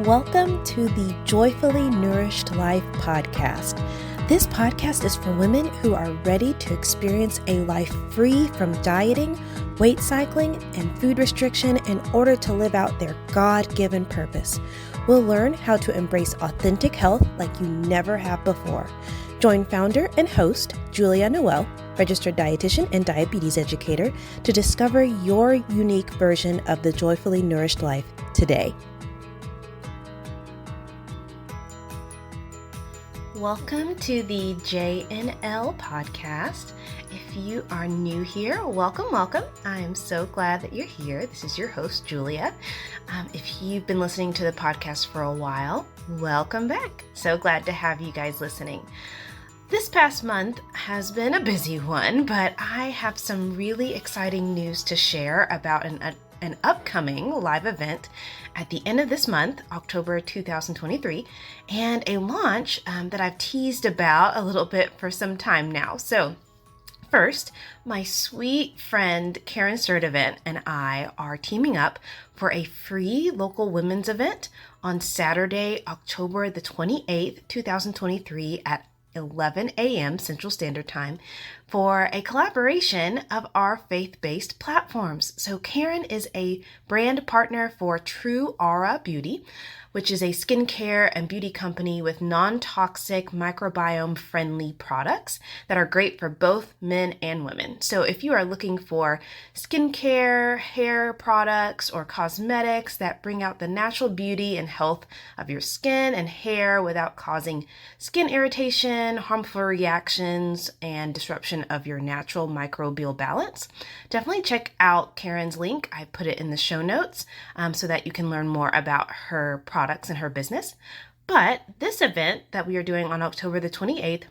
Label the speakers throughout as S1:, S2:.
S1: Welcome to the Joyfully Nourished Life podcast. This podcast is for women who are ready to experience a life free from dieting, weight cycling, and food restriction in order to live out their God-given purpose. We'll learn how to embrace authentic health like you never have before. Join founder and host Julia Noel, registered dietitian and diabetes educator, to discover your unique version of the Joyfully Nourished Life today. Welcome to the JNL podcast. If you are new here, welcome. I am so glad that you're here. This is your host, Julia. If you've been listening to the podcast for a while, welcome back. So glad to have you guys listening. This past month has been a busy one, but I have some really exciting news to share about an upcoming live event at the end of this month, October 2023, and a launch that I've teased about a little bit for some time now. So first, my sweet friend Karen Sturtevant and I are teaming up for a free local women's event on Saturday, October the 28th, 2023 at 11 a.m. Central Standard Time for a collaboration of our faith-based platforms. So Karen is a brand partner for True Aura Beauty, which is a skincare and beauty company with non-toxic microbiome-friendly products that are great for both men and women. So if you are looking for skincare, hair products, or cosmetics that bring out the natural beauty and health of your skin and hair without causing skin irritation, harmful reactions, and disruption of your natural microbial balance, definitely check out Karen's link. I put it in the show notes so that you can learn more about her products and her business. But this event that we are doing on October the 28th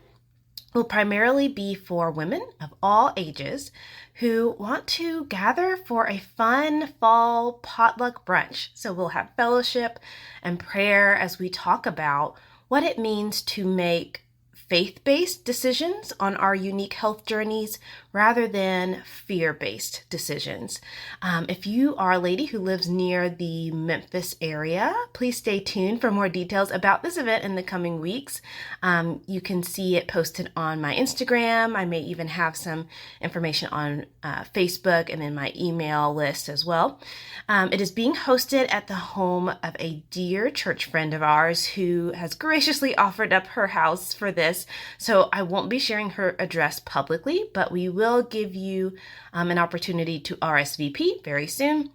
S1: will primarily be for women of all ages who want to gather for a fun fall potluck brunch. So we'll have fellowship and prayer as we talk about what it means to make faith-based decisions on our unique health journeys rather than fear-based decisions. If you are a lady who lives near the Memphis area, please stay tuned for more details about this event in the coming weeks. You can see it posted on my Instagram. I may even have some information on Facebook and in my email list as well. It is being hosted at the home of a dear church friend of ours who has graciously offered up her house for this. So I won't be sharing her address publicly, but we will give you an opportunity to RSVP very soon.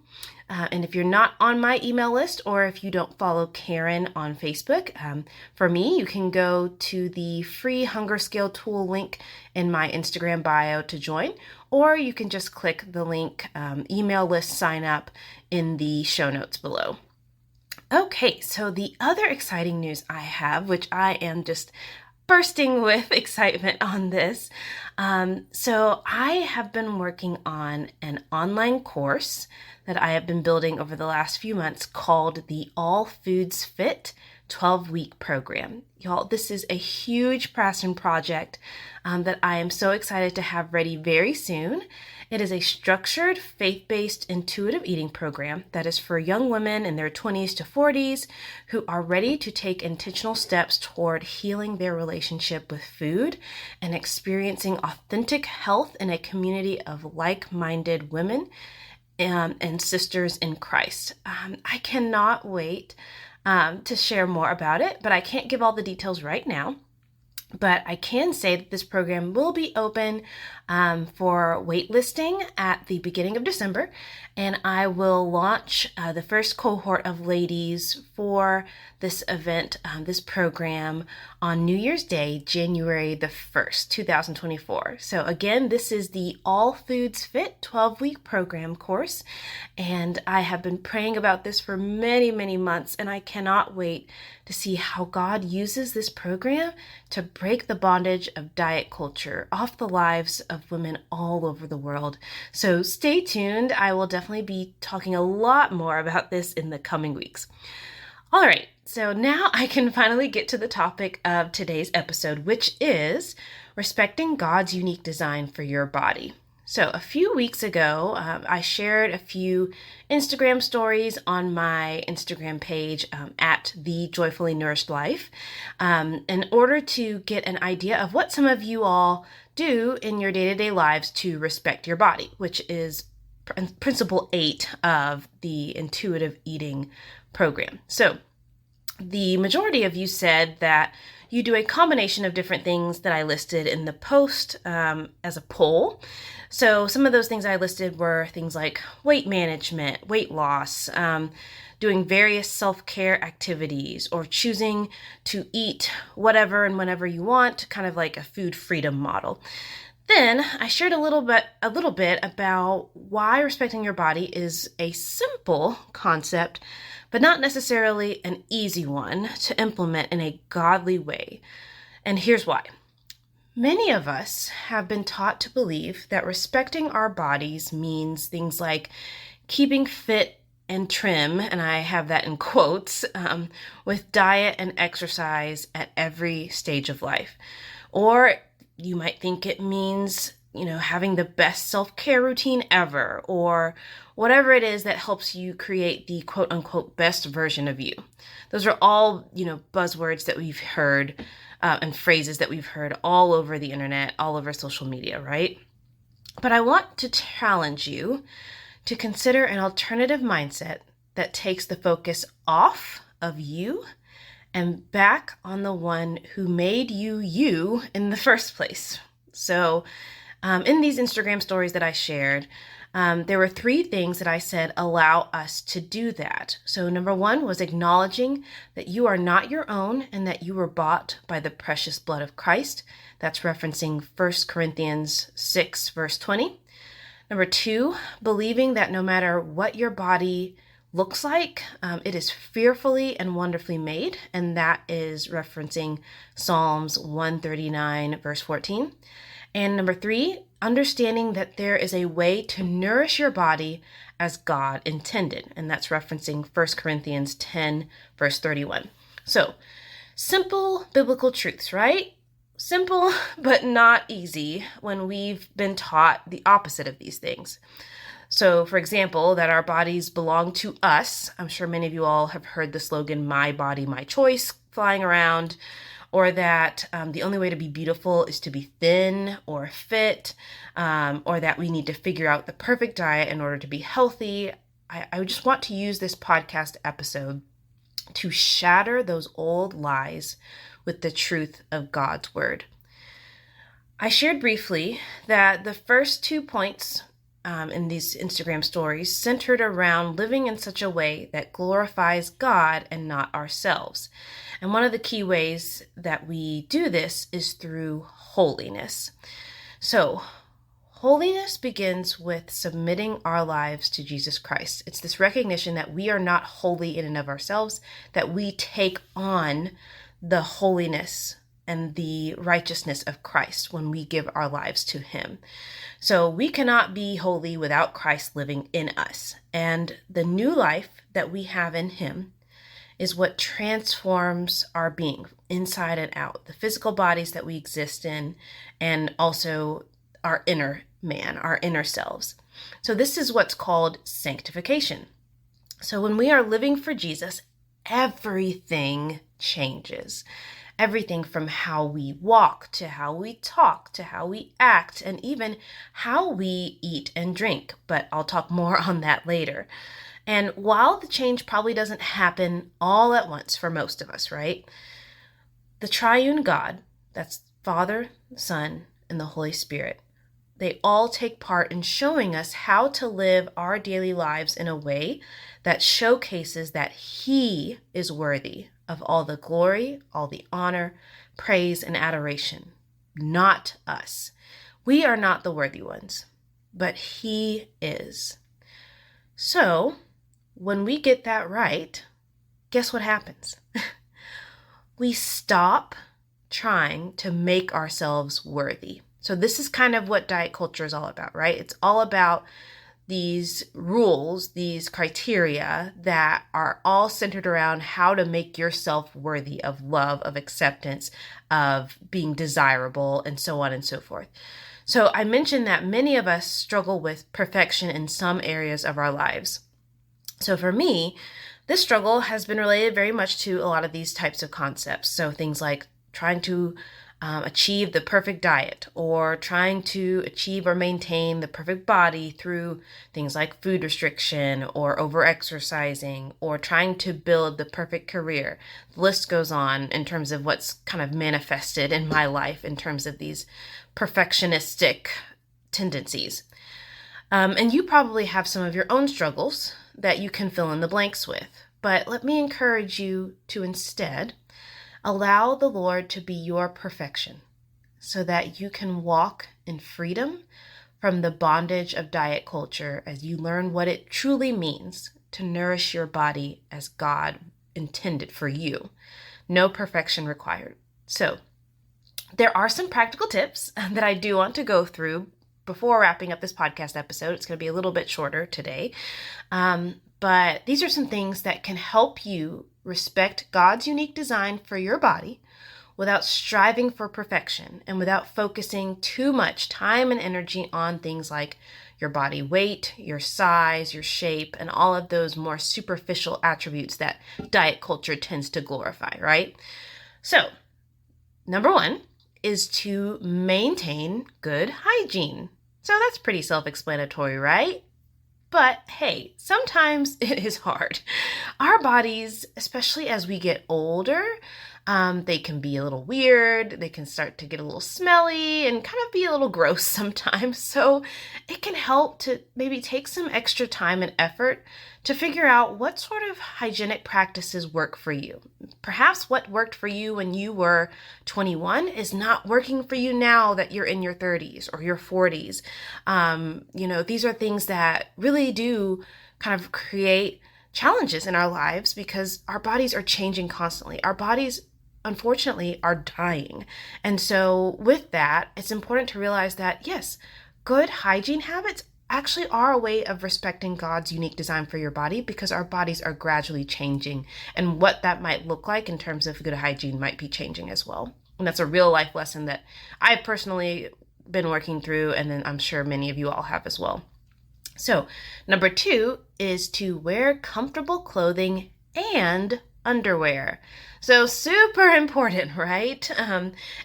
S1: And if you're not on my email list or if you don't follow Karen on Facebook, for me, you can go to the free hunger scale tool link in my Instagram bio to join, or you can just click the link email list sign up in the show notes below. Okay, so the other exciting news I have, which I am just bursting with excitement on this. So I have been working on an online course that I have been building over the last few months called the All Foods Fit 12-week program. Y'all, this is a huge passion project that I am so excited to have ready very soon. It is a structured, faith-based, intuitive eating program that is for young women in their 20s to 40s who are ready to take intentional steps toward healing their relationship with food and experiencing authentic health in a community of like-minded women and sisters in Christ. I cannot wait to share more about it, but I can't give all the details right now. But I can say that this program will be open for waitlisting at the beginning of December, and I will launch the first cohort of ladies for this event, this program, on New Year's Day, January the 1st, 2024. So again, this is the All Foods Fit 12-week program course, and I have been praying about this for many, many months, and I cannot wait to see how God uses this program to break the bondage of diet culture off the lives of women all over the world. So stay tuned. I will definitely be talking a lot more about this in the coming weeks. All right, so now I can finally get to the topic of today's episode, which is respecting God's unique design for your body. So a few weeks ago, I shared a few Instagram stories on my Instagram page at The Joyfully Nourished Life in order to get an idea of what some of you all do in your day-to-day lives to respect your body, which is principle 8 of the intuitive eating program. So the majority of you said that you do a combination of different things that I listed in the post as a poll. So some of those things I listed were things like weight management, weight loss, doing various self-care activities, or choosing to eat whatever and whenever you want, kind of like a food freedom model. Then I shared a little bit about why respecting your body is a simple concept, but not necessarily an easy one to implement in a godly way. And here's why. Many of us have been taught to believe that respecting our bodies means things like keeping fit and trim, and I have that in quotes, with diet and exercise at every stage of life. Or you might think it means, having the best self-care routine ever, or whatever it is that helps you create the quote unquote best version of you. Those are all, buzzwords that we've heard and phrases that we've heard all over the internet, all over social media, right? But I want to challenge you to consider an alternative mindset that takes the focus off of you and back on the one who made you in the first place. So in these Instagram stories that I shared, there were 3 things that I said allow us to do that. So number 1 was acknowledging that you are not your own and that you were bought by the precious blood of Christ. That's referencing 1 Corinthians 6, verse 20. Number 2, believing that no matter what your body looks like, it is fearfully and wonderfully made, and that is referencing Psalms 139, verse 14. And number 3, understanding that there is a way to nourish your body as God intended, and that's referencing 1 Corinthians 10, verse 31. So, simple biblical truths, right? Simple, but not easy when we've been taught the opposite of these things. So, for example, that our bodies belong to us. I'm sure many of you all have heard the slogan, "My body, my choice," flying around, or that the only way to be beautiful is to be thin or fit, or that we need to figure out the perfect diet in order to be healthy. I just want to use this podcast episode to shatter those old lies with the truth of God's word. I shared briefly that the first 2 points in these Instagram stories centered around living in such a way that glorifies God and not ourselves. And one of the key ways that we do this is through holiness. So, holiness begins with submitting our lives to Jesus Christ. It's this recognition that we are not holy in and of ourselves, that we take on the holiness and the righteousness of Christ when we give our lives to Him. So we cannot be holy without Christ living in us. And the new life that we have in Him is what transforms our being inside and out, the physical bodies that we exist in, and also our inner man, our inner selves. So this is what's called sanctification. So when we are living for Jesus, everything changes. Everything from how we walk to how we talk to how we act and even how we eat and drink. But I'll talk more on that later. And while the change probably doesn't happen all at once for most of us, right? The triune God, that's Father, Son, and the Holy Spirit, they all take part in showing us how to live our daily lives in a way that showcases that He is worthy of all the glory, all the honor, praise, and adoration, not us. We are not the worthy ones, but He is. So, when we get that right, guess what happens? We stop trying to make ourselves worthy. So this is kind of what diet culture is all about, right? It's all about these rules, these criteria that are all centered around how to make yourself worthy of love, of acceptance, of being desirable, and so on and so forth. So I mentioned that many of us struggle with perfection in some areas of our lives. So for me, this struggle has been related very much to a lot of these types of concepts. So things like trying to achieve the perfect diet, or trying to achieve or maintain the perfect body through things like food restriction or over-exercising, or trying to build the perfect career. The list goes on in terms of what's kind of manifested in my life in terms of these perfectionistic tendencies. And you probably have some of your own struggles that you can fill in the blanks with. But let me encourage you to instead allow the Lord to be your perfection so that you can walk in freedom from the bondage of diet culture as you learn what it truly means to nourish your body as God intended for you. No perfection required. So there are some practical tips that I do want to go through before wrapping up this podcast episode. It's going to be a little bit shorter today. But these are some things that can help you respect God's unique design for your body without striving for perfection and without focusing too much time and energy on things like your body weight, your size, your shape, and all of those more superficial attributes that diet culture tends to glorify, right? So, number one is to maintain good hygiene. So that's pretty self-explanatory, right? But hey, sometimes it is hard. Our bodies, especially as we get older, they can be a little weird. They can start to get a little smelly and kind of be a little gross sometimes. So it can help to maybe take some extra time and effort to figure out what sort of hygienic practices work for you. Perhaps what worked for you when you were 21 is not working for you now that you're in your 30s or your 40s. These are things that really do kind of create challenges in our lives because our bodies are changing constantly. Our bodies, unfortunately, are dying. And so with that, it's important to realize that, yes, good hygiene habits actually are a way of respecting God's unique design for your body because our bodies are gradually changing, and what that might look like in terms of good hygiene might be changing as well. And that's a real life lesson that I've personally been working through, and then I'm sure many of you all have as well. So number two is to wear comfortable clothing and underwear. So super important, right?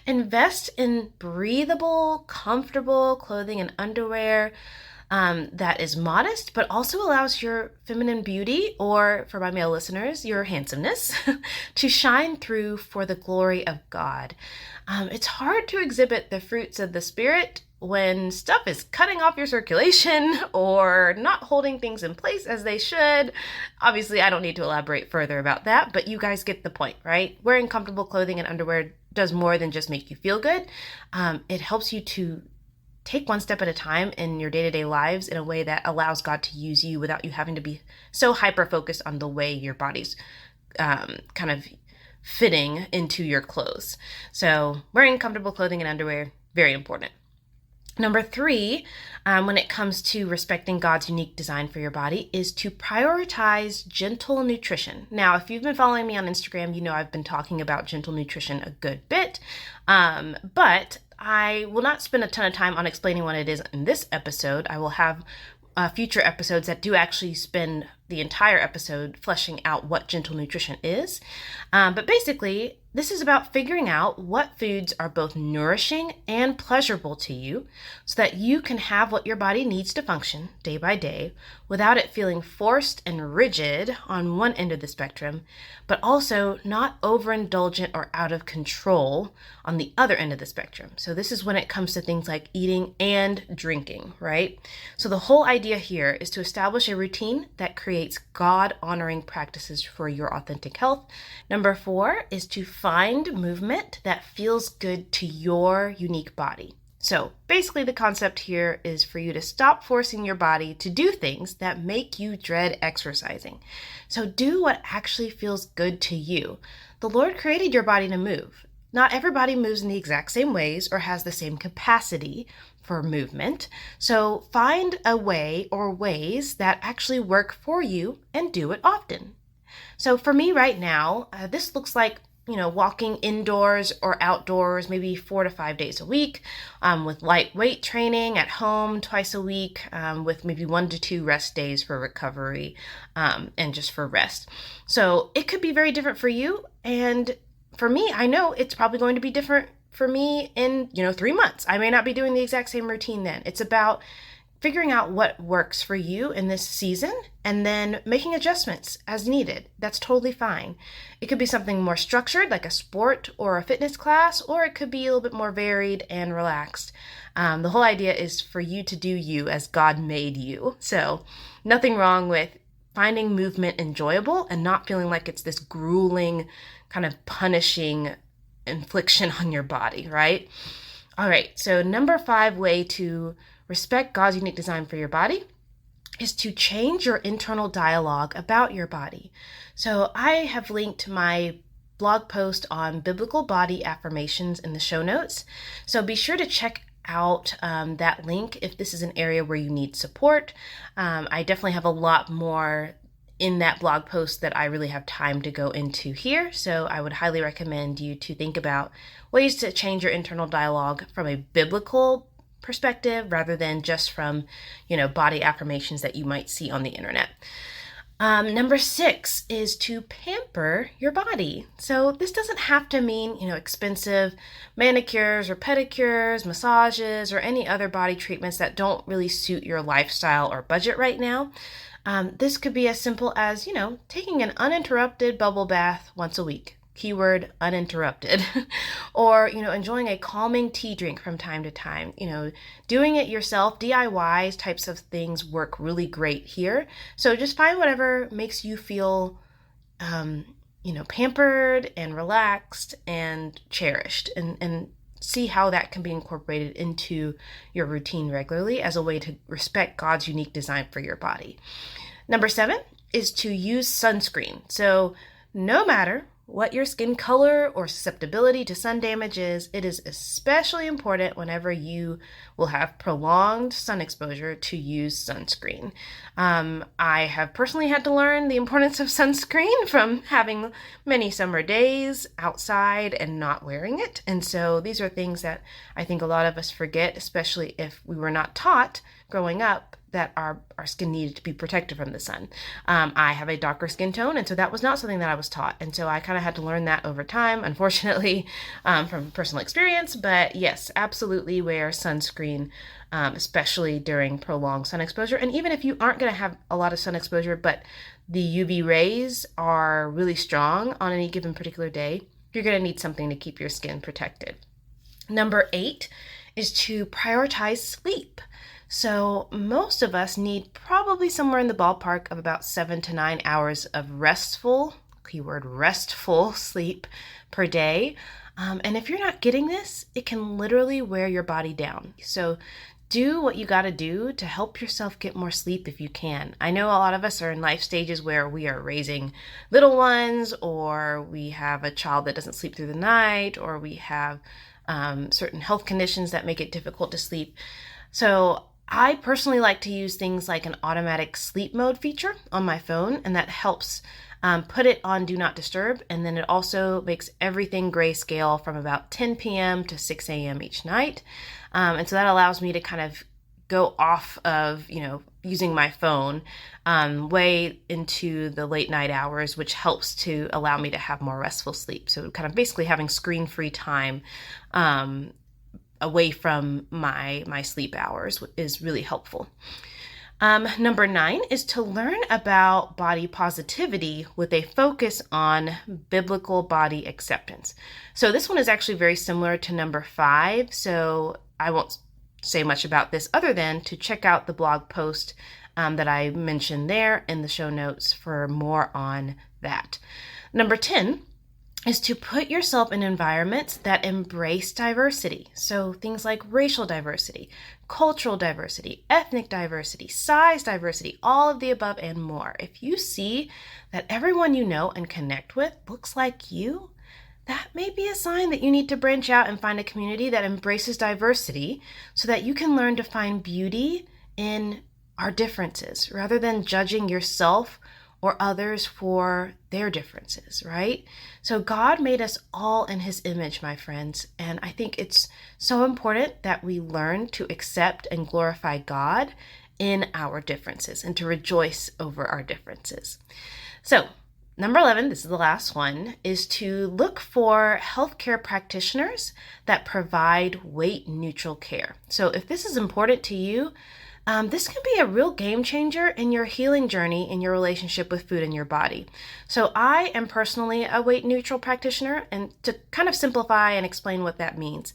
S1: Invest in breathable, comfortable clothing and underwear that is modest, but also allows your feminine beauty, or for my male listeners, your handsomeness, to shine through for the glory of God. It's hard to exhibit the fruits of the Spirit when stuff is cutting off your circulation or not holding things in place as they should. Obviously, I don't need to elaborate further about that, but you guys get the point, right? Wearing comfortable clothing and underwear does more than just make you feel good. It helps you to take one step at a time in your day-to-day lives in a way that allows God to use you without you having to be so hyper-focused on the way your body's kind of fitting into your clothes. So wearing comfortable clothing and underwear, very important. Number three, when it comes to respecting God's unique design for your body, is to prioritize gentle nutrition. Now, if you've been following me on Instagram, you know I've been talking about gentle nutrition a good bit, but I will not spend a ton of time on explaining what it is in this episode. I will have future episodes that do actually spend the entire episode fleshing out what gentle nutrition is. But basically, this is about figuring out what foods are both nourishing and pleasurable to you so that you can have what your body needs to function day by day without it feeling forced and rigid on one end of the spectrum, but also not overindulgent or out of control on the other end of the spectrum. So this is when it comes to things like eating and drinking, right? So the whole idea here is to establish a routine that creates God-honoring practices for your authentic health. Number 4 is to find movement that feels good to your unique body. So basically the concept here is for you to stop forcing your body to do things that make you dread exercising. So do what actually feels good to you. The Lord created your body to move. Not everybody moves in the exact same ways or has the same capacity for movement. So find a way or ways that actually work for you and do it often. So for me right now, this looks like walking indoors or outdoors, maybe 4 to 5 days a week, with light weight training at home twice a week, with maybe 1 to 2 rest days for recovery, and just for rest. So it could be very different for you. And for me, I know it's probably going to be different for me in, 3 months. I may not be doing the exact same routine then. It's about figuring out what works for you in this season and then making adjustments as needed. That's totally fine. It could be something more structured, like a sport or a fitness class, or it could be a little bit more varied and relaxed. The whole idea is for you to do you as God made you. So nothing wrong with finding movement enjoyable and not feeling like it's this grueling, kind of punishing infliction on your body, right? All right, so number 5 way to respect God's unique design for your body is to change your internal dialogue about your body. So I have linked my blog post on biblical body affirmations in the show notes. So be sure to check out that link if this is an area where you need support. I definitely have a lot more in that blog post that I really have time to go into here. So I would highly recommend you to think about ways to change your internal dialogue from a biblical perspective rather than just from, body affirmations that you might see on the internet. Number 6 is to pamper your body. So this doesn't have to mean, expensive manicures or pedicures, massages, or any other body treatments that don't really suit your lifestyle or budget right now. This could be as simple as, taking an uninterrupted bubble bath once a week. Keyword uninterrupted. Or, enjoying a calming tea drink from time to time. Doing it yourself, DIYs types of things work really great here. So just find whatever makes you feel, pampered and relaxed and cherished, and see how that can be incorporated into your routine regularly as a way to respect God's unique design for your body. Number 7 is to use sunscreen. So no matter what your skin color or susceptibility to sun damage is, it is especially important whenever you will have prolonged sun exposure to use sunscreen. I have personally had to learn the importance of sunscreen from having many summer days outside and not wearing it. And so these are things that I think a lot of us forget, especially if we were not taught growing up that our skin needed to be protected from the sun. I have a darker skin tone, and so that was not something that I was taught. And so I kind of had to learn that over time, unfortunately, from personal experience. But yes, absolutely wear sunscreen, especially during prolonged sun exposure. And even if you aren't going to have a lot of sun exposure, but the UV rays are really strong on any given particular day, you're going to need something to keep your skin protected. Number 8 is to prioritize sleep. So most of us need probably somewhere in the ballpark of about 7 to 9 hours of restful, keyword restful sleep per day. And if you're not getting this, it can literally wear your body down. So do what you got to do to help yourself get more sleep if you can. I know a lot of us are in life stages where we are raising little ones, or we have a child that doesn't sleep through the night, or we have certain health conditions that make it difficult to sleep. So I personally like to use things like an automatic sleep mode feature on my phone, and that helps put it on Do Not Disturb, and then it also makes everything grayscale from about 10 p.m. to 6 a.m. each night. And so that allows me to kind of go off of, using my phone way into the late night hours, which helps to allow me to have more restful sleep. So kind of basically having screen-free time away from my sleep hours is really helpful. Number 9 is to learn about body positivity with a focus on biblical body acceptance. So this one is actually very similar to number 5, so I won't say much about this other than to check out the blog post that I mentioned there in the show notes for more on that. Number 10 is to put yourself in environments that embrace diversity. So things like racial diversity, cultural diversity, ethnic diversity, size diversity, all of the above and more. If you see that everyone you know and connect with looks like you, that may be a sign that you need to branch out and find a community that embraces diversity so that you can learn to find beauty in our differences rather than judging yourself or others for their differences, right? So God made us all in his image, my friends. And I think it's so important that we learn to accept and glorify God in our differences and to rejoice over our differences. So number 11, this is the last one, is to look for healthcare practitioners that provide weight-neutral care. So if this is important to you, this can be a real game changer in your healing journey in your relationship with food in your body. So I am personally a weight-neutral practitioner, and to kind of simplify and explain what that means,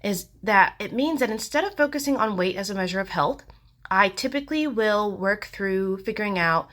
S1: is that it means that instead of focusing on weight as a measure of health, I typically will work through figuring out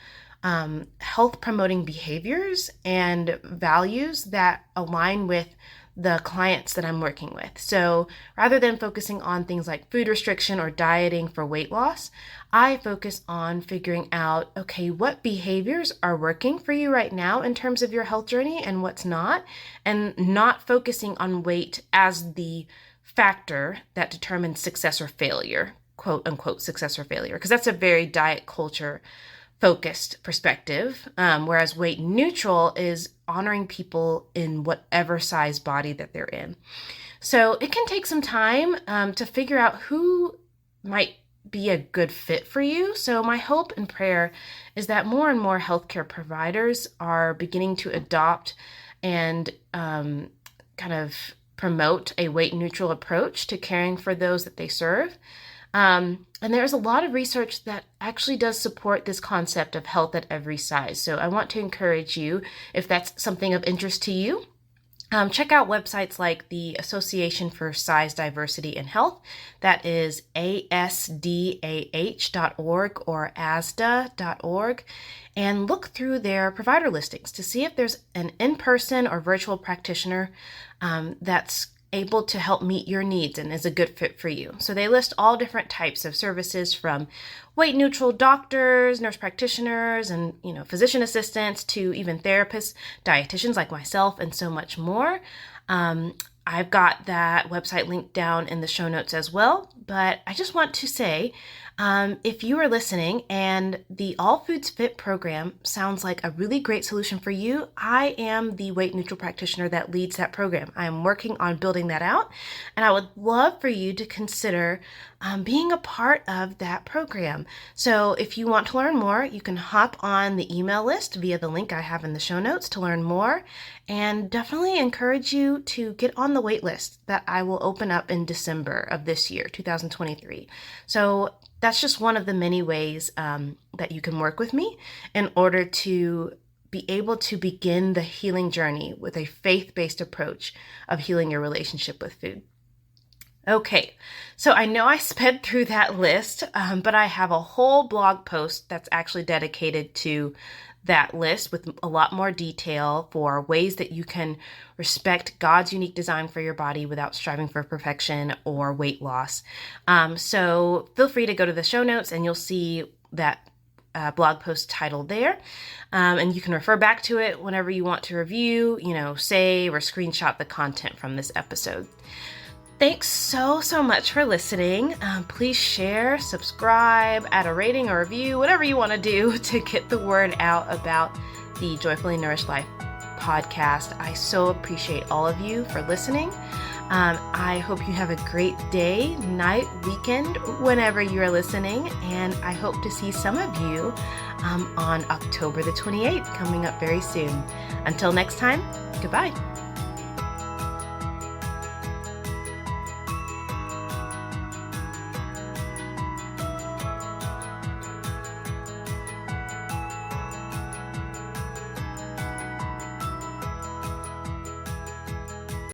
S1: health promoting behaviors and values that align with the clients that I'm working with. So rather than focusing on things like food restriction or dieting for weight loss, I focus on figuring out, okay, what behaviors are working for you right now in terms of your health journey and what's not, and not focusing on weight as the factor that determines success or failure, quote unquote, success or failure, because that's a very diet culture focused perspective, whereas weight neutral is honoring people in whatever size body that they're in. So it can take some time to figure out who might be a good fit for you. So my hope and prayer is that more and more healthcare providers are beginning to adopt and kind of promote a weight neutral approach to caring for those that they serve. And there's a lot of research that actually does support this concept of health at every size. So I want to encourage you, if that's something of interest to you, check out websites like the Association for Size Diversity in Health. That is ASDAH.org or ASDAH.org, and look through their provider listings to see if there's an in-person or virtual practitioner that's able to help meet your needs and is a good fit for you. So they list all different types of services, from weight neutral doctors, nurse practitioners, and physician assistants, to even therapists, dietitians like myself, and so much more. I've got that website linked down in the show notes as well. But I just want to say, if you are listening and the All Foods Fit program sounds like a really great solution for you, I am the weight neutral practitioner that leads that program. I am working on building that out, and I would love for you to consider being a part of that program. So if you want to learn more, you can hop on the email list via the link I have in the show notes to learn more, and definitely encourage you to get on the wait list that I will open up in December of this year, 2023. So that's just one of the many ways that you can work with me in order to be able to begin the healing journey with a faith-based approach of healing your relationship with food. Okay, so I know I sped through that list, but I have a whole blog post that's actually dedicated to that list with a lot more detail for ways that you can respect God's unique design for your body without striving for perfection or weight loss. So feel free to go to the show notes and you'll see that blog post title there. And you can refer back to it whenever you want to review, save or screenshot the content from this episode. Thanks so much for listening. Please share, subscribe, add a rating or review, whatever you want to do to get the word out about the Joyfully Nourished Life podcast. I so appreciate all of you for listening. I hope you have a great day, night, weekend, whenever you're listening. And I hope to see some of you on October the 28th, coming up very soon. Until next time, goodbye.